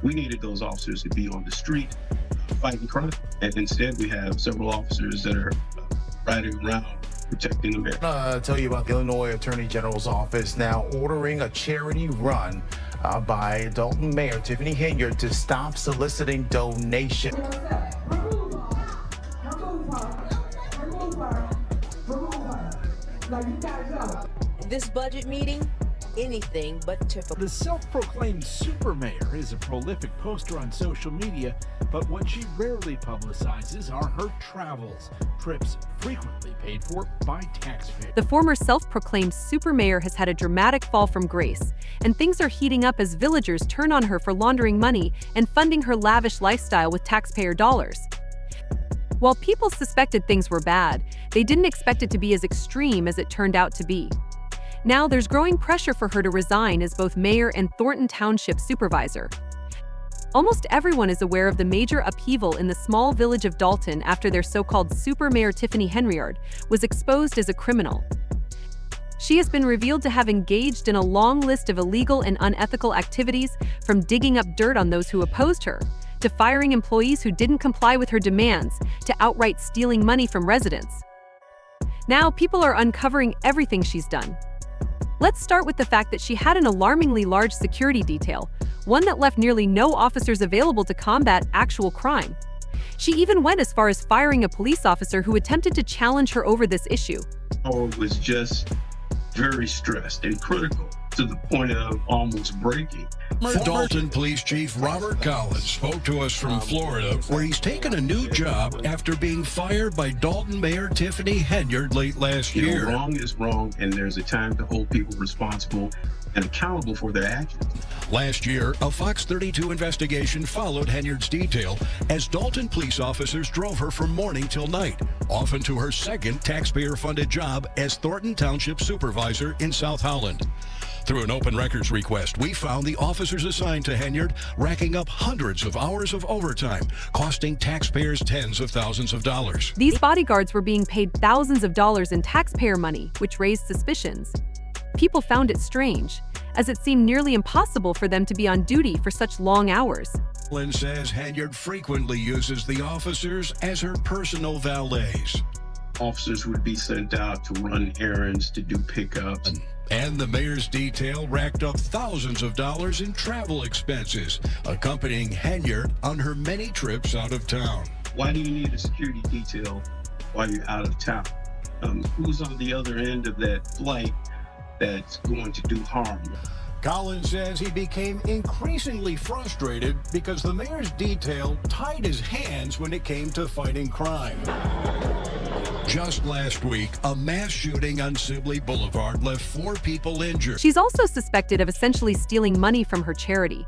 We needed those officers to be on the street fighting crime. And instead, we have several officers that are riding around protecting America. I'll tell you about the Illinois Attorney General's office now ordering a charity run by Dalton Mayor Tiffany Henyard to stop soliciting donations. This budget meeting, anything but typical. The self-proclaimed super mayor is a prolific poster on social media, but what she rarely publicizes are her travels, trips frequently paid for by taxpayers. The former self-proclaimed super mayor has had a dramatic fall from grace, and things are heating up as villagers turn on her for laundering money and funding her lavish lifestyle with taxpayer dollars. While people suspected things were bad, they didn't expect it to be as extreme as it turned out to be. Now there's growing pressure for her to resign as both mayor and Thornton Township supervisor. Almost everyone is aware of the major upheaval in the small village of Dalton after their so-called super mayor Tiffany Henyard was exposed as a criminal. She has been revealed to have engaged in a long list of illegal and unethical activities, from digging up dirt on those who opposed her, to firing employees who didn't comply with her demands, to outright stealing money from residents. Now people are uncovering everything she's done. Let's start with the fact that she had an alarmingly large security detail, one that left nearly no officers available to combat actual crime. She even went as far as firing a police officer who attempted to challenge her over this issue. I was just very stressed and critical to the point of almost breaking. Dalton Police Chief Robert Collins spoke to us from Florida, where he's taken a new job after being fired by Dalton Mayor Tiffany Henyard late last year. Wrong is wrong, and there's a time to hold people responsible and accountable for their actions. Last year, a Fox 32 investigation followed Henyard's detail as Dalton police officers drove her from morning till night, often to her second taxpayer-funded job as Thornton Township Supervisor in South Holland. Through an open records request, we found the officers assigned to Henyard racking up hundreds of hours of overtime, costing taxpayers tens of thousands of dollars. These bodyguards were being paid thousands of dollars in taxpayer money, which raised suspicions. People found it strange, as it seemed nearly impossible for them to be on duty for such long hours. Lynn says Henyard frequently uses the officers as her personal valets. Officers would be sent out to run errands, to do pickups. And the mayor's detail racked up thousands of dollars in travel expenses, accompanying Henyard on her many trips out of town. Why do you need a security detail while you're out of town? Who's on the other end of that flight that's going to do harm? Collins says he became increasingly frustrated because the mayor's detail tied his hands when it came to fighting crime. Just last week, a mass shooting on Sibley Boulevard left 4 people injured. She's also suspected of essentially stealing money from her charity.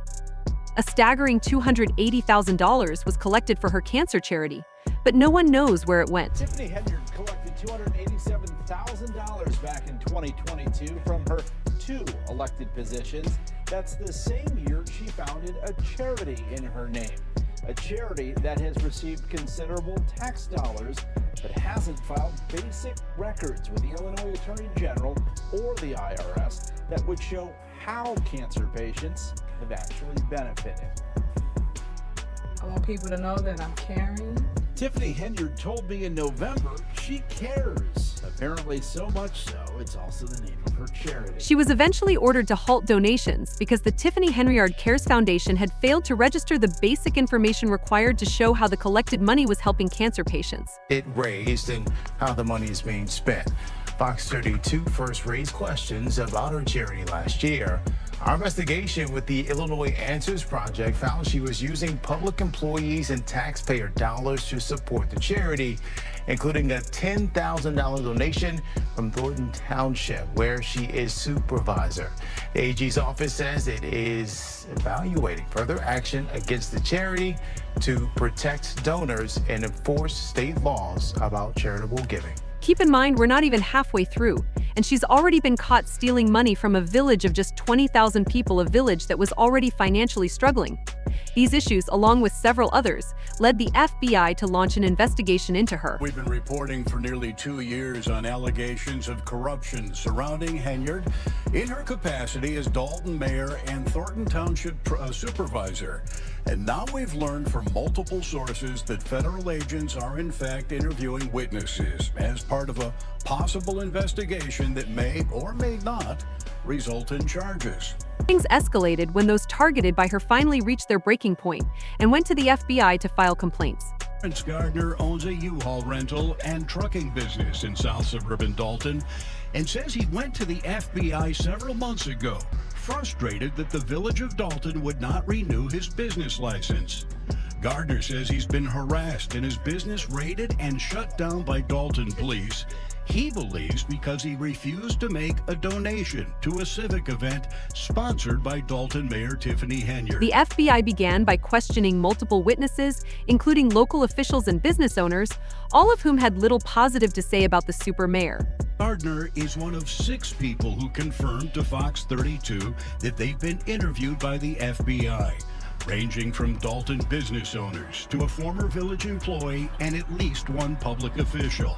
A staggering $280,000 was collected for her cancer charity, but no one knows where it went. Tiffany Henyard collected $287,000 back in 2022 from her 2 elected positions. That's the same year she founded a charity in her name. A charity that has received considerable tax dollars but hasn't filed basic records with the Illinois Attorney General or the IRS that would show how cancer patients have actually benefited. I want people to know that I'm caring. Tiffany Henyard told me in November she cares. Apparently so much so, it's also the name of her charity. She was eventually ordered to halt donations because the Tiffany Henyard Cares Foundation had failed to register the basic information required to show how the collected money was helping cancer patients. It raised and how the money is being spent. Fox 32 first raised questions about her charity last year. Our investigation with the Illinois Answers Project found she was using public employees and taxpayer dollars to support the charity, including a $10,000 donation from Thornton Township, where she is supervisor. The AG's office says it is evaluating further action against the charity to protect donors and enforce state laws about charitable giving. Keep in mind, we're not even halfway through, and she's already been caught stealing money from a village of just 20,000 people, a village that was already financially struggling. These issues, along with several others, led the FBI to launch an investigation into her. We've been reporting for nearly 2 years on allegations of corruption surrounding Henyard in her capacity as Dalton mayor and Thornton Township supervisor. And now we've learned from multiple sources that federal agents are in fact interviewing witnesses as part of a possible investigation that may or may not result in charges. Things escalated when those targeted by her finally reached their breaking point and went to the FBI to file complaints. Lawrence Gardner owns a U-Haul rental and trucking business in South Suburban Dalton and says he went to the FBI several months ago, frustrated that the Village of Dalton would not renew his business license. Gardner says he's been harassed and his business raided and shut down by Dalton police. He believes because he refused to make a donation to a civic event sponsored by Dalton Mayor Tiffany Henyard. The FBI began by questioning multiple witnesses, including local officials and business owners, all of whom had little positive to say about the super mayor. Gardner is one of 6 people who confirmed to Fox 32 that they've been interviewed by the FBI, ranging from Dalton business owners to a former village employee and at least one public official.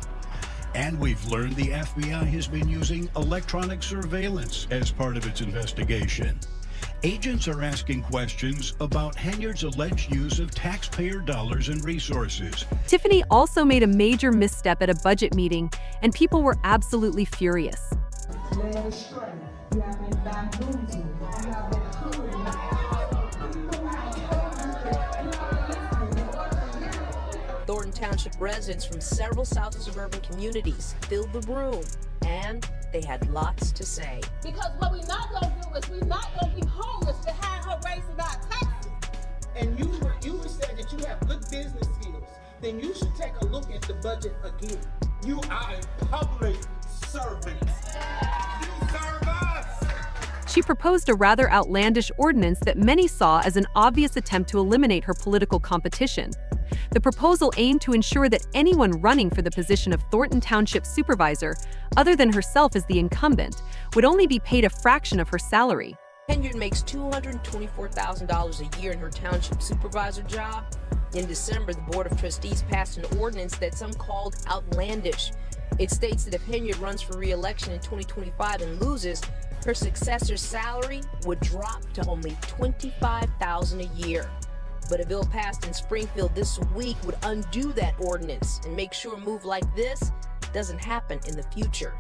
And we've learned the FBI has been using electronic surveillance as part of its investigation. Agents are asking questions about Henyard's alleged use of taxpayer dollars and resources. Tiffany also made a major misstep at a budget meeting, and people were absolutely furious. Thornton Township residents from several South suburban communities filled the room, and they had lots to say. Because what we're not going to do is we're not going to be homeless behind her raising our taxes. And you were saying that you have good business skills. Then you should take a look at the budget again. You are a public servant. You serve us. She proposed a rather outlandish ordinance that many saw as an obvious attempt to eliminate her political competition. The proposal aimed to ensure that anyone running for the position of Thornton Township supervisor, other than herself as the incumbent, would only be paid a fraction of her salary. Henyard makes $224,000 a year in her township supervisor job. In December, the Board of Trustees passed an ordinance that some called outlandish. It states that if Henyard runs for re-election in 2025 and loses, her successor's salary would drop to only $25,000 a year. But a bill passed in Springfield this week would undo that ordinance and make sure a move like this doesn't happen in the future.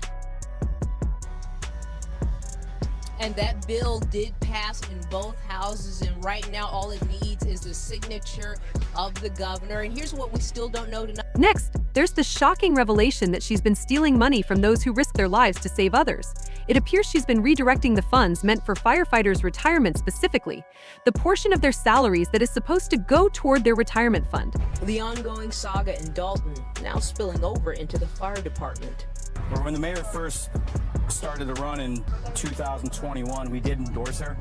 And that bill did pass in both houses, and right now all it needs is the signature of the governor. And here's what we still don't know tonight. Next, there's the shocking revelation that she's been stealing money from those who risk their lives to save others. It appears she's been redirecting the funds meant for firefighters' retirement specifically, the portion of their salaries that is supposed to go toward their retirement fund. The ongoing saga in Dalton now spilling over into the fire department. When the mayor first started to run in 2021, we did endorse her,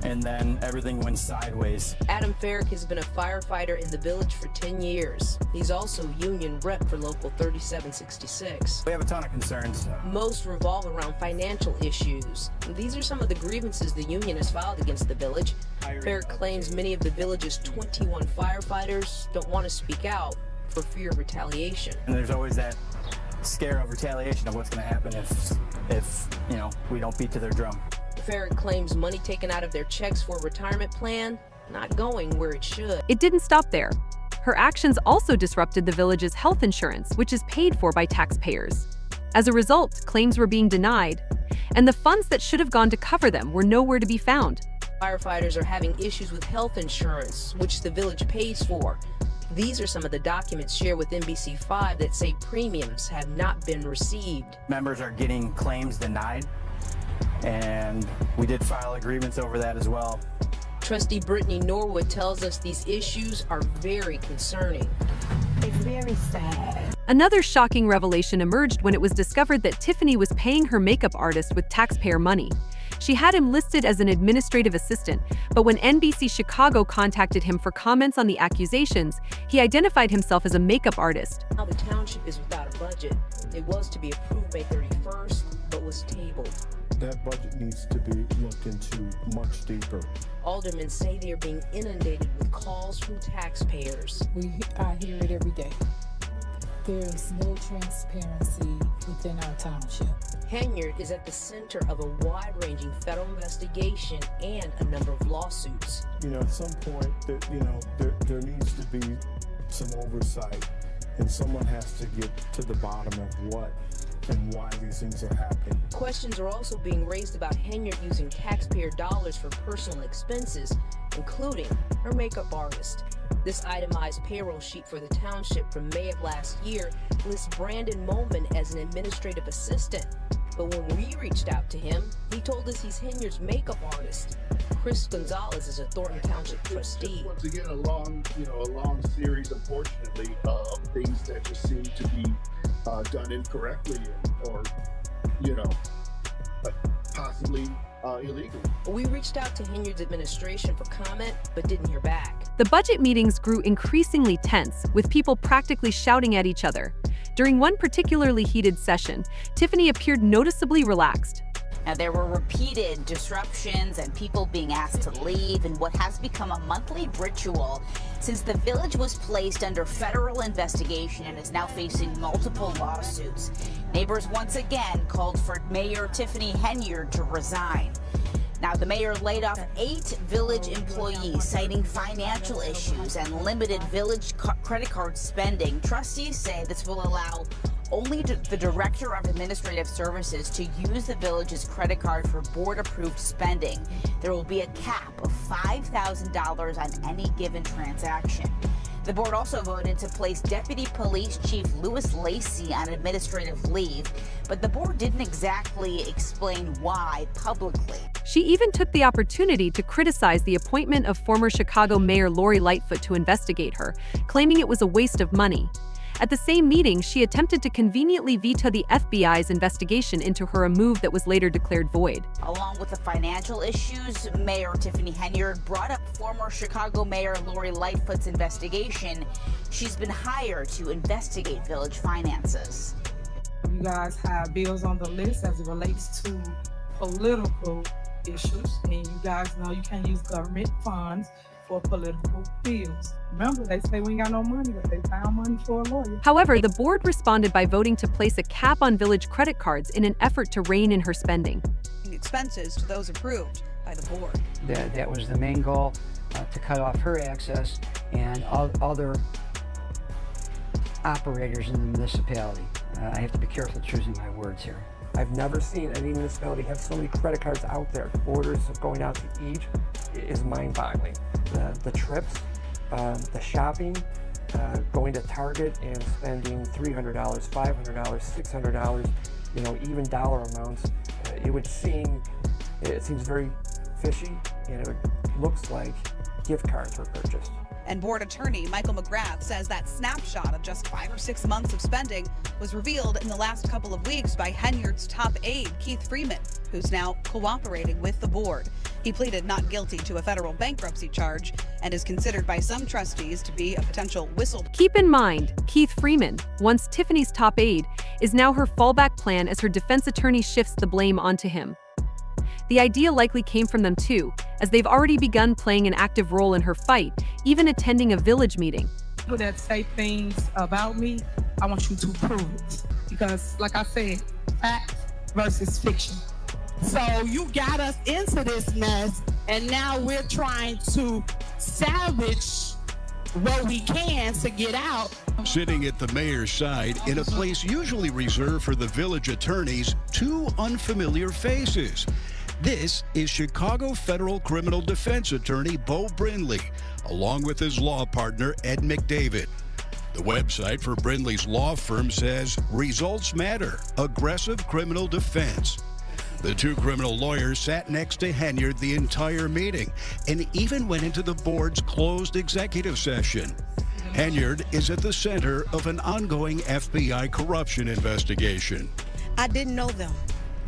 and then everything went sideways. Adam Farrick has been a firefighter in the village for 10 years. He's also union rep for Local 3766. We have a ton of concerns. Most revolve around financial issues. These are some of the grievances the union has filed against the village. Farrick claims many of the village's 21 firefighters don't want to speak out for fear of retaliation. And there's always that scare of retaliation of what's going to happen if we don't beat to their drum. Farrick claims money taken out of their checks for a retirement plan not going where it should. It didn't stop there. Her actions also disrupted the village's health insurance, which is paid for by taxpayers. As a result, claims were being denied, and the funds that should have gone to cover them were nowhere to be found. Firefighters are having issues with health insurance, which the village pays for. These are some of the documents shared with NBC5 that say premiums have not been received. Members are getting claims denied, and we did file agreements over that as well. Trustee Brittany Norwood tells us these issues are very concerning. It's very sad. Another shocking revelation emerged when it was discovered that Tiffany was paying her makeup artist with taxpayer money. She had him listed as an administrative assistant, but when NBC Chicago contacted him for comments on the accusations, he identified himself as a makeup artist. Now the township is without a budget. It was to be approved May 31st, but was tabled. that budget needs to be looked into much deeper. Aldermen say they are being inundated with calls from taxpayers. I hear it every day. There's no transparency within our township. Henyard is at the center of a wide-ranging federal investigation and a number of lawsuits. At some point, there needs to be some oversight, and someone has to get to the bottom of what and why these things are happening. Questions are also being raised about Henyard using taxpayer dollars for personal expenses, including her makeup artist. This itemized payroll sheet for the township from May of last year lists Brandon Moman as an administrative assistant. But when we reached out to him, he told us he's Henyard's makeup artist. Chris Gonzalez is a Thornton Township trustee. Once again, a long series, unfortunately, of things that just seem to be done incorrectly or possibly illegal. We reached out to Henyard's administration for comment, but didn't hear back. The budget meetings grew increasingly tense, with people practically shouting at each other. During one particularly heated session, Tiffany appeared noticeably relaxed. Now, there were repeated disruptions and people being asked to leave in what has become a monthly ritual since the village was placed under federal investigation and is now facing multiple lawsuits. Neighbors once again called for Mayor Tiffany Henyard to resign. Now, the mayor laid off 8 village employees, citing financial issues and limited village credit card spending. Trustees say this will allow only the Director of Administrative Services to use the village's credit card for board-approved spending. There will be a cap of $5,000 on any given transaction. The board also voted to place Deputy Police Chief Louis Lacey on administrative leave, but the board didn't exactly explain why publicly. She even took the opportunity to criticize the appointment of former Chicago Mayor Lori Lightfoot to investigate her, claiming it was a waste of money. At the same meeting, she attempted to conveniently veto the FBI's investigation into her, a move that was later declared void. Along with the financial issues, Mayor Tiffany Henyard brought up former Chicago Mayor Lori Lightfoot's investigation. She's been hired to investigate village finances. You guys have bills on the list as it relates to political issues, and you guys know you can't use government funds for political bills. Remember, they say we ain't got no money, but they found money for a lawyer. However, the board responded by voting to place a cap on village credit cards in an effort to rein in her spending. Expenses to those approved by the board. That was the main goal, to cut off her access and other operators in the municipality. I have to be careful choosing my words here. I've never seen any municipality have so many credit cards out there. Orders going out to each is mind-boggling. The trips, the shopping, going to Target and spending $300, $500, $600, even dollar amounts. It seems very fishy, and it looks like gift cards were purchased. And board attorney Michael McGrath says that snapshot of just 5 or 6 months of spending was revealed in the last couple of weeks by Henyard's top aide, Keith Freeman, who's now cooperating with the board. He pleaded not guilty to a federal bankruptcy charge and is considered by some trustees to be a potential whistleblower. Keep in mind, Keith Freeman, once Tiffany's top aide, is now her fallback plan as her defense attorney shifts the blame onto him. The idea likely came from them too, as they've already begun playing an active role in her fight, even attending a village meeting. People that say things about me, I want you to prove it. Because, like I said, fact versus fiction. So you got us into this mess, and now we're trying to salvage what we can to get out. Sitting at the mayor's side in a place usually reserved for the village attorneys, 2 unfamiliar faces. This is Chicago Federal Criminal Defense Attorney Bo Brindley, along with his law partner Ed McDavid. The website for Brindley's law firm says, "Results matter, aggressive criminal defense." The 2 criminal lawyers sat next to Henyard the entire meeting and even went into the board's closed executive session. Henyard is at the center of an ongoing FBI corruption investigation. I didn't know them.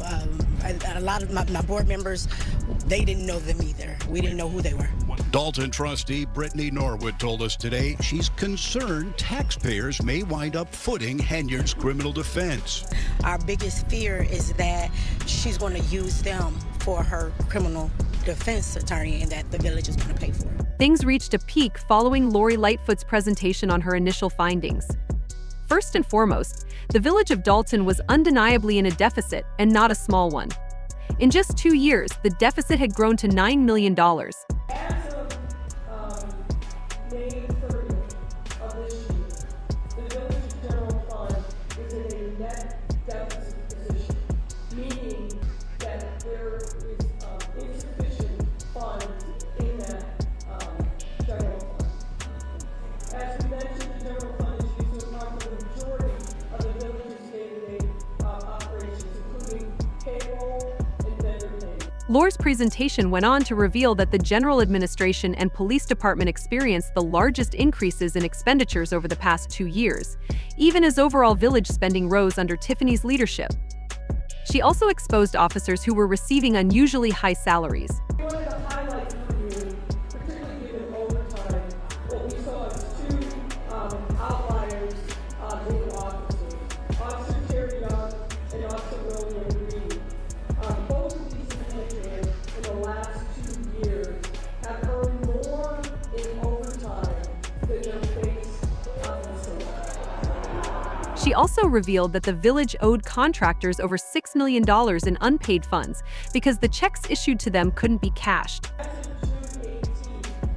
A lot of my board members, they didn't know them either. We didn't know who they were. Dalton trustee Brittany Norwood told us today she's concerned taxpayers may wind up footing Henyard's criminal defense. Our biggest fear is that she's going to use them for her criminal defense attorney and that the village is going to pay for it. Things reached a peak following Lori Lightfoot's presentation on her initial findings. First and foremost, the village of Dalton was undeniably in a deficit, and not a small one. In just 2 years, the deficit had grown to $9 million. As of May 30th of this year, the village general fund is in a net deficit position, meaning that there is insufficient funds in that general fund. As we mentioned, the general fund is used to account for the majority of the village's day-to-day operations, including payroll and vendor payments. Lori's presentation went on to reveal that the general administration and police department experienced the largest increases in expenditures over the past 2 years, even as overall village spending rose under Tiffany's leadership. She also exposed officers who were receiving unusually high salaries. We wanted to highlight for you, particularly given overtime, what we saw as two outliers in officers, Officer Terry Young and Officer William Reed. Both of these individuals in the last 2 years have earned more in overtime than their base officer. She also revealed that the village owed contractors over $6 million in unpaid funds because the checks issued to them couldn't be cashed. As of June 18,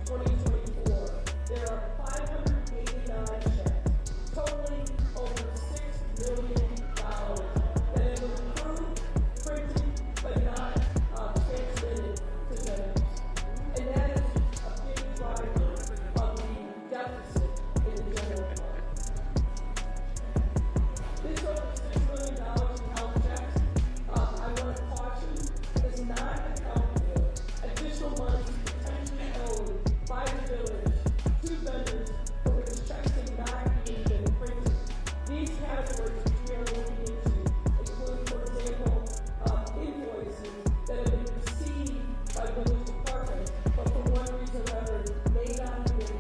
2024, there are 589 checks totaling over $6 million that have been approved, printed, but not transmitted to vendors. And that is a big driver of the deficit in the general fund. This over $6 million in health checks, I want to caution, does not account for additional money potentially owed by the village to vendors for which checks have not even been printed. These categories which we are looking into include, for example, invoices that have been received by village departments, but for one reason or another may not have been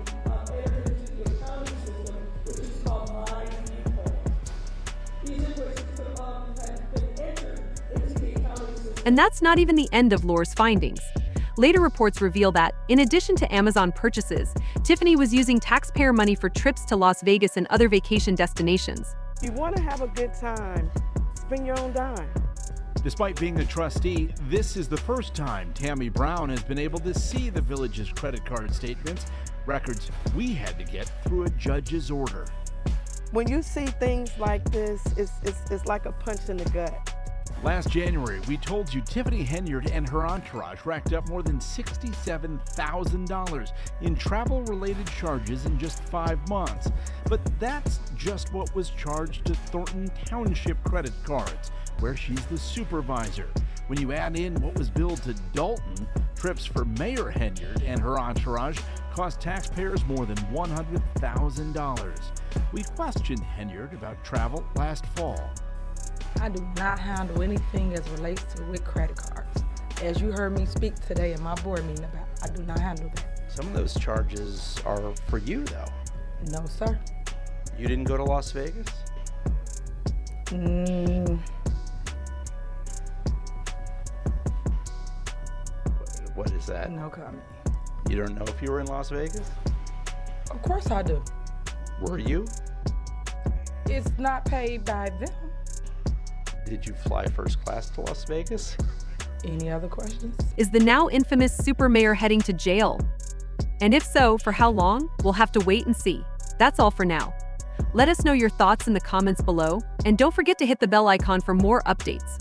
entered into the accounting system, which is called My Viewpoint. These invoices could have been entered into the accounting system. And that's not even the end of Lori's findings. Later reports reveal that, in addition to Amazon purchases, Tiffany was using taxpayer money for trips to Las Vegas and other vacation destinations. You want to have a good time, spend your own dime. Despite being a trustee, this is the first time Tammy Brown has been able to see the village's credit card statements, records we had to get through a judge's order. When you see things like this, it's like a punch in the gut. Last January, we told you Tiffany Henyard and her entourage racked up more than $67,000 in travel-related charges in just 5 months. But that's just what was charged to Thornton Township credit cards, where she's the supervisor. When you add in what was billed to Dalton, trips for Mayor Henyard and her entourage cost taxpayers more than $100,000. We questioned Henyard about travel last fall. I do not handle anything as relates to with credit cards. As you heard me speak today in my board meeting about, I do not handle that. Some of those charges are for you, though. No, sir. You didn't go to Las Vegas? What is that? No comment. You don't know if you were in Las Vegas? Of course I do. Were you? It's not paid by them. Did you fly first class to Las Vegas? Any other questions? Is the now infamous super mayor heading to jail? And if so, for how long? We'll have to wait and see. That's all for now. Let us know your thoughts in the comments below, and don't forget to hit the bell icon for more updates.